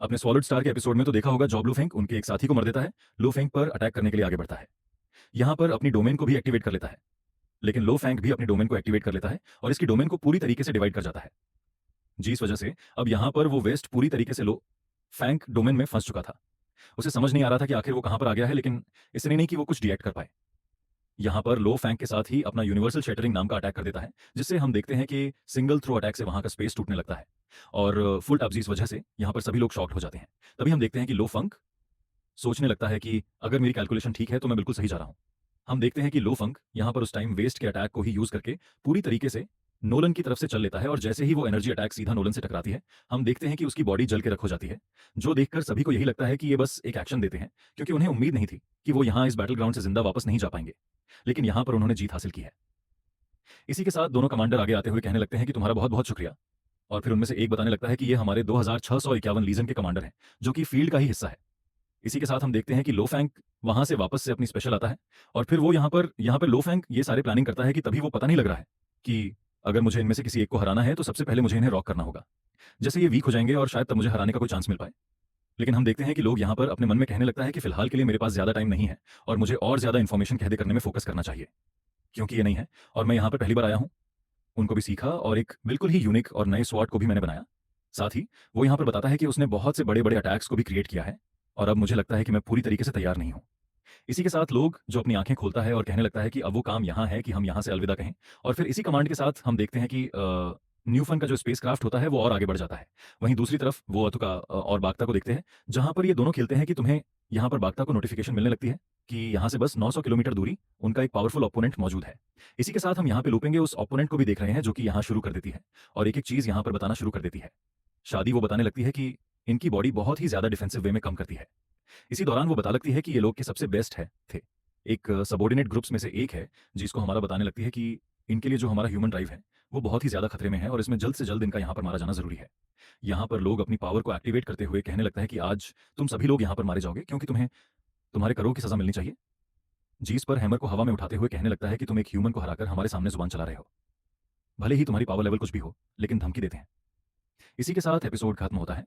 आपने solid star के episode में तो देखा होगा जॉब लू फेंग उनके एक साथी को मर देता है। लू फेंग पर अटैक करने के लिए आगे बढ़ता है। यहाँ पर अपनी डोमेन को भी एक्टिवेट कर लेता है। लेकिन लो फैंग भी अपनी डोमेन को एक्टिवेट कर लेता है और इसकी डोमेन को पूरी तरीके से डिवाइड कर जाता है। जी इस वजह से अब यहाँ पर वो वेस्ट पूरी तरीके से लो फैंग डोमेन में फंस चुका था। उसे समझ नहीं आ रहा था कि आखिर वो कहाँ पर आ गया है, लेकिन इसने नहीं कि वो कुछ डिएक्ट कर पाए। यहाँ पर लो फैंग के साथ ही अपना यूनिवर्सल शैटरिंग नाम का अटैक कर देता है, जिससे हम देखते हैं कि सिंगल थ्रो अटैक से वहां का स्पेस टूटने लगता है और फुल टब्स इस वजह से यहाँ पर सभी लोग शॉक्ड हो जाते हैं। तभी हम देखते हैं कि लो फंक सोचने लगता है कि अगर मेरी कैलकुलेशन ठीक है तो मैं बिल्कुल सही जा रहा हूं। हम देखते हैं कि लो फंक यहाँ पर उस टाइम वेस्ट के अटैक को ही यूज करके पूरी तरीके से नोलन की तरफ से चल लेता है और जैसे ही वो एनर्जी अटैक सीधा नोलन से टकराती है, हम देखते हैं कि उसकी बॉडी जल के रख हो जाती है, जो देखकर सभी को यही लगता है कि ये बस एक एक्शन देते हैं, क्योंकि उन्हें उम्मीद नहीं थी कि वो यहाँ इस बैटल ग्राउंड से जिंदा वापस नहीं जा पाएंगे। लेकिन यहाँ पर उन्होंने जीत हासिल की है। इसी के साथ दोनों कमांडर आगे आते हुए कहने लगते हैं कि तुम्हारा बहुत बहुत शुक्रिया। और फिर उनमें से एक बताने लगता है कि ये हमारे 2651 लीजन के कमांडर हैं, जो कि फील्ड का ही हिस्सा है। इसी के साथ हम देखते हैं कि लो फैंग वहां से वापस से अपनी स्पेशल आता है और फिर वो यहाँ पर लो फैंग ये सारे प्लानिंग करता है कि तभी वो पता नहीं लग रहा है कि अगर मुझे इनमें से किसी एक को हराना है तो सबसे पहले मुझे इन्हें रॉक करना होगा। जैसे ये वीक हो जाएंगे और शायद तब मुझे हराने का कोई चांस मिल पाए। लेकिन हम देखते हैं कि लोग यहाँ पर अपने मन में कहने लगता है कि फिलहाल के लिए मेरे पास ज्यादा टाइम नहीं है और मुझे और ज्यादा इन्फॉर्मेशन कहते करने में फोकस करना चाहिए, क्योंकि ये नहीं है और मैं यहाँ पर पहली बार आया हूँ। उनको भी सीखा और एक बिल्कुल ही यूनिक और नए स्वॉर्ड को भी मैंने बनाया। साथ ही वो यहाँ पर बताता है कि उसने बहुत से बड़े-बड़े अटैक्स को भी क्रिएट किया है और अब मुझे लगता है कि मैं पूरी तरीके से तैयार नहीं हूँ। इसी के साथ लोग जो अपनी आंखें खोलता है और कहने लगता है कि अब वो काम यहाँ है कि हम यहाँ से अलविदा कहें। और फिर इसी कमांड के साथ हम देखते हैं कि न्यूफन का जो स्पेसक्राफ्ट होता है वो और आगे बढ़ जाता है। वहीं दूसरी तरफ वो अतुका और बागता को देखते हैं, जहाँ पर ये दोनों खेलते हैं कि तुम्हें यहाँ पर बागता को नोटिफिकेशन मिलने लगती है कि यहाँ से बस 900 किलोमीटर दूरी उनका एक पावरफुल ओपोनेंट मौजूद है। इसी के साथ हम यहाँ पे लूपेंगे उस ओपोनेंट को भी देख रहे हैं, जो कि यहाँ शुरू कर देती है और एक-एक चीज़ यहाँ पर बताना शुरू कर देती है। शादी वो बताने लगती है कि इनकी बॉडी बहुत ही ज़्यादा डिफेंसिव वे में काम करती है। इसी दौरान वो बता लगती है कि ये लोग के सबसे बेस्ट है थे। एक सबॉर्डिनेट ग्रुप्स में से एक है, जिसको हमारा बताने लगती है कि इनके लिए जो हमारा ह्यूमन ड्राइव है, वो बहुत ही ज़्यादा खतरे में है और इसमें जल्द से जल्द इनका यहाँ पर मारा जाना ज़रूरी है। यहाँ पर लोग अपनी पावर को एक्टिवेट करते हुए कहने लगता है कि आज तुम सभी लोग यहाँ पर मारे जाओगे, क्योंकि तुम्हें तुम्हारे करों की सज़ा मिलनी चाहिए। जीस पर हैमर को हवा में उठाते हुए कहने लगता है कि तुम एक ह्यूमन को हराकर हमारे सामने जुबान चला रहे हो। भले ही तुम्हारी पावर लेवल कुछ भी हो, लेकिन धमकी देते हैं। इसी के साथ एपिसोड खत्म होता है।